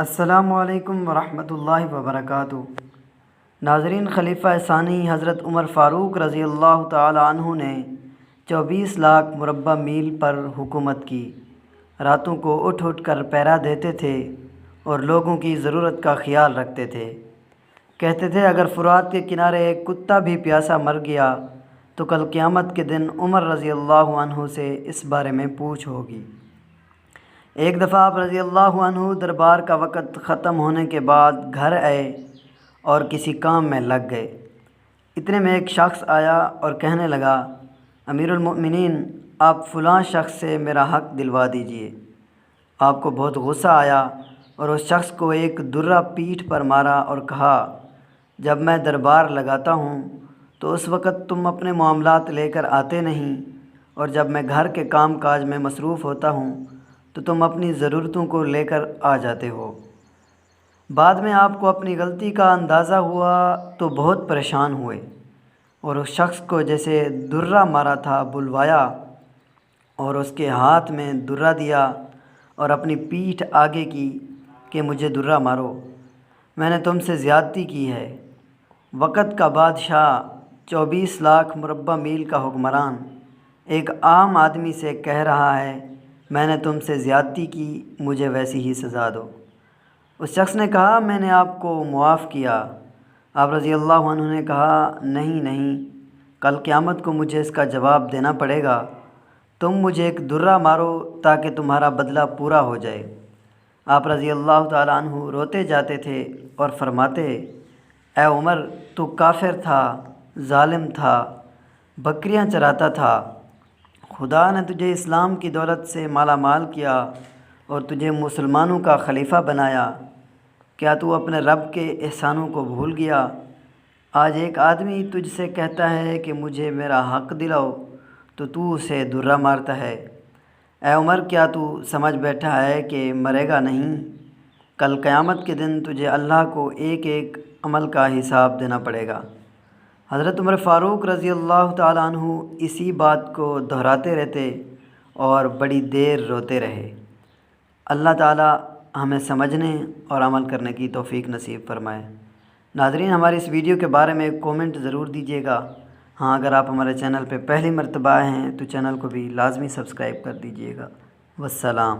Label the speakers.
Speaker 1: السلام علیکم ورحمۃ اللہ وبرکاتہ۔ ناظرین، خلیفہ ثانی حضرت عمر فاروق رضی اللہ تعالی عنہ نے 24 لاکھ مربع میل پر حکومت کی۔ راتوں کو اٹھ اٹھ کر پہرا دیتے تھے اور لوگوں کی ضرورت کا خیال رکھتے تھے۔ کہتے تھے اگر فرات کے کنارے ایک کتا بھی پیاسا مر گیا تو کل قیامت کے دن عمر رضی اللہ عنہ سے اس بارے میں پوچھ ہوگی۔ ایک دفعہ آپ رضی اللہ عنہ دربار کا وقت ختم ہونے کے بعد گھر آئے اور کسی کام میں لگ گئے۔ اتنے میں ایک شخص آیا اور کہنے لگا، امیر المؤمنین، آپ فلاں شخص سے میرا حق دلوا دیجئے۔ آپ کو بہت غصہ آیا اور اس شخص کو ایک درہ پیٹھ پر مارا اور کہا، جب میں دربار لگاتا ہوں تو اس وقت تم اپنے معاملات لے کر آتے نہیں، اور جب میں گھر کے کام کاج میں مصروف ہوتا ہوں تو تم اپنی ضرورتوں کو لے کر آ جاتے ہو۔ بعد میں آپ کو اپنی غلطی کا اندازہ ہوا تو بہت پریشان ہوئے اور اس شخص کو جیسے درہ مارا تھا بلوایا اور اس کے ہاتھ میں درہ دیا اور اپنی پیٹھ آگے کی کہ مجھے درہ مارو، میں نے تم سے زیادتی کی ہے۔ وقت کا بادشاہ، 24 لاکھ مربع میل کا حکمران، ایک عام آدمی سے کہہ رہا ہے میں نے تم سے زیادتی کی، مجھے ویسی ہی سزا دو۔ اس شخص نے کہا میں نے آپ کو معاف کیا۔ آپ رضی اللہ عنہ نے کہا نہیں، کل قیامت کو مجھے اس کا جواب دینا پڑے گا۔ تم مجھے ایک درہ مارو تاکہ تمہارا بدلہ پورا ہو جائے۔ آپ رضی اللہ تعالی عنہ روتے جاتے تھے اور فرماتے، اے عمر، تو کافر تھا، ظالم تھا، بکریاں چراتا تھا، خدا نے تجھے اسلام کی دولت سے مالا مال کیا اور تجھے مسلمانوں کا خلیفہ بنایا، کیا تو اپنے رب کے احسانوں کو بھول گیا؟ آج ایک آدمی تجھ سے کہتا ہے کہ مجھے میرا حق دلاؤ تو اسے درہ مارتا ہے۔ اے عمر، کیا تو سمجھ بیٹھا ہے کہ مرے گا نہیں؟ کل قیامت کے دن تجھے اللہ کو ایک ایک عمل کا حساب دینا پڑے گا۔ حضرت عمر فاروق رضی اللہ تعالیٰ عنہ اسی بات کو دہراتے رہتے اور بڑی دیر روتے رہے۔ اللہ تعالیٰ ہمیں سمجھنے اور عمل کرنے کی توفیق نصیب فرمائے۔ ناظرین، ہماری اس ویڈیو کے بارے میں ایک کومنٹ ضرور دیجیے گا۔ ہاں، اگر آپ ہمارے چینل پہ پہلی مرتبہ آئے ہیں تو چینل کو بھی لازمی سبسکرائب کر دیجیے گا۔ والسلام۔